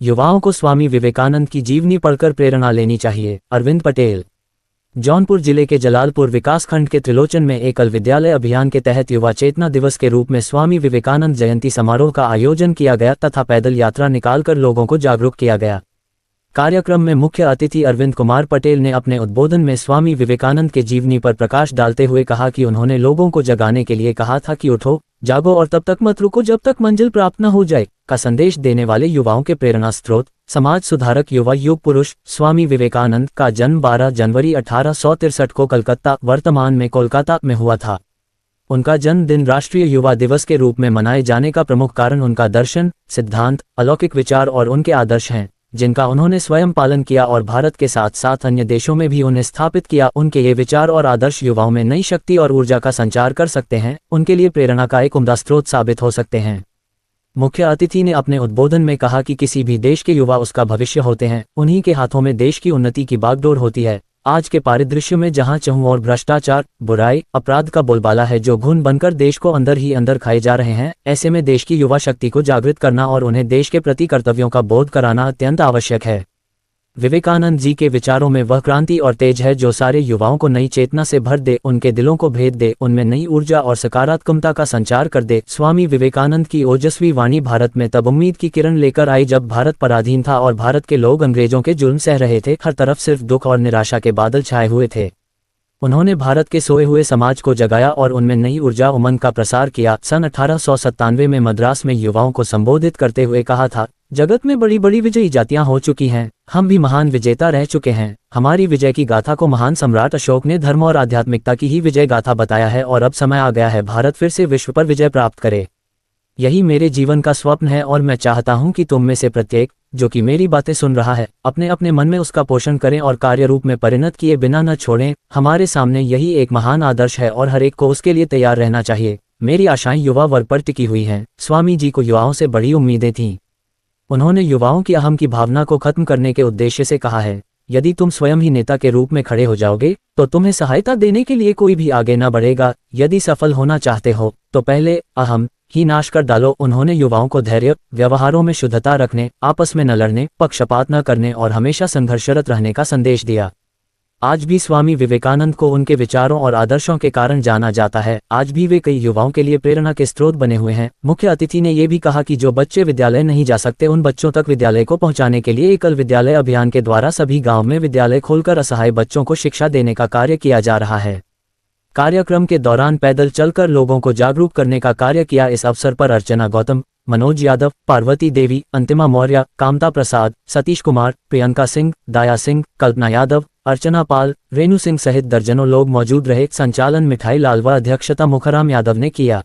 युवाओं को स्वामी विवेकानंद की जीवनी पढ़कर प्रेरणा लेनी चाहिए। अरविंद पटेल। जौनपुर जिले के जलालपुर विकासखंड के त्रिलोचन में एकल विद्यालय अभियान के तहत युवा चेतना दिवस के रूप में स्वामी विवेकानंद जयंती समारोह का आयोजन किया गया तथा पैदल यात्रा निकालकर लोगों को जागरूक किया गया। कार्यक्रम में मुख्य अतिथि अरविंद कुमार पटेल ने अपने उद्बोधन में स्वामी विवेकानंद के जीवनी पर प्रकाश डालते हुए कहा कि उन्होंने लोगों को जगाने के लिए कहा था कि उठो, जागो और तब तक मत रुको जब तक मंजिल प्राप्त न हो जाए का संदेश देने वाले युवाओं के प्रेरणा स्रोत, समाज सुधारक युवा युग पुरुष स्वामी विवेकानंद का जन्म 12 जनवरी 1863 को कलकत्ता, वर्तमान में कोलकाता में हुआ था। उनका जन्मदिन राष्ट्रीय युवा दिवस के रूप में मनाए जाने का प्रमुख कारण उनका दर्शन, सिद्धांत, अलौकिक विचार और उनके आदर्श हैं, जिनका उन्होंने स्वयं पालन किया और भारत के साथ साथ अन्य देशों में भी उन्हें स्थापित किया। उनके ये विचार और आदर्श युवाओं में नई शक्ति और ऊर्जा का संचार कर सकते हैं, उनके लिए प्रेरणा का एक उम्दा स्रोत साबित हो सकते हैं। मुख्य अतिथि ने अपने उद्बोधन में कहा कि किसी भी देश के युवा उसका भविष्य होते हैं, उन्हीं के हाथों में देश की उन्नति की बागडोर होती है। आज के परिदृश्य में जहां चहुं और भ्रष्टाचार, बुराई, अपराध का बोलबाला है जो घुन बनकर देश को अंदर ही अंदर खाए जा रहे हैं, ऐसे में देश की युवा शक्ति को जागृत करना और उन्हें देश के प्रति कर्तव्यों का बोध कराना अत्यंत आवश्यक है। विवेकानंद जी के विचारों में वह क्रांति और तेज है जो सारे युवाओं को नई चेतना से भर दे, उनके दिलों को भेद दे, उनमें नई ऊर्जा और सकारात्मकता का संचार कर दे। स्वामी विवेकानंद की ओजस्वी वाणी भारत में तब उम्मीद की किरण लेकर आई जब भारत पराधीन था और भारत के लोग अंग्रेजों के जुल्म सह रहे थे। हर तरफ सिर्फ दुख और निराशा के बादल छाए हुए थे। उन्होंने भारत के सोए हुए समाज को जगाया और उनमें नई ऊर्जा उमंग का प्रसार किया। सन 1897 में मद्रास में युवाओं को संबोधित करते हुए कहा था, जगत में बड़ी बड़ी विजयी जातियां हो चुकी हैं, हम भी महान विजेता रह चुके हैं। हमारी विजय की गाथा को महान सम्राट अशोक ने धर्म और आध्यात्मिकता की ही विजय गाथा बताया है और अब समय आ गया है भारत फिर से विश्व पर विजय प्राप्त करे। यही मेरे जीवन का स्वप्न है और मैं चाहता हूं कि तुम में से प्रत्येक जो कि मेरी बातें सुन रहा है अपने अपने मन में उसका पोषण करें और कार्य रूप में परिणत किए बिना न छोड़ें। हमारे सामने यही एक महान आदर्श है और हर एक को उसके लिए तैयार रहना चाहिए। मेरी आशाएं युवा वर्ग पर टिकी हुई हैं। स्वामी जी को युवाओं से बड़ी उम्मीदें थीं। उन्होंने युवाओं की अहम की भावना को खत्म करने के उद्देश्य से कहा है, यदि तुम स्वयं ही नेता के रूप में खड़े हो जाओगे तो तुम्हें सहायता देने के लिए कोई भी आगे न बढ़ेगा। यदि सफल होना चाहते हो तो पहले अहम ही नाश कर डालो। उन्होंने युवाओं को धैर्य, व्यवहारों में शुद्धता रखने, आपस में न लड़ने, पक्षपात न करने और हमेशा संघर्षरत रहने का संदेश दिया। आज भी स्वामी विवेकानंद को उनके विचारों और आदर्शों के कारण जाना जाता है। आज भी वे कई युवाओं के लिए प्रेरणा के स्रोत बने हुए हैं। मुख्य अतिथि ने यह भी कहा कि जो बच्चे विद्यालय नहीं जा सकते उन बच्चों तक विद्यालय को पहुंचाने के लिए एकल विद्यालय अभियान के द्वारा सभी गांव में विद्यालय खोलकर असहाय बच्चों को शिक्षा देने का कार्य किया जा रहा है। कार्यक्रम के दौरान पैदल चलकर लोगों को जागरूक करने का कार्य किया। इस अवसर पर अर्चना गौतम, मनोज यादव, पार्वती देवी, अंतिमा मौर्य, कामता प्रसाद, सतीश कुमार, प्रियंका सिंह, दाया सिंह, कल्पना यादव, अर्चना पाल, रेणु सिंह सहित दर्जनों लोग मौजूद रहे। संचालन मिठाई लाल व अध्यक्षता मुखराम यादव ने किया।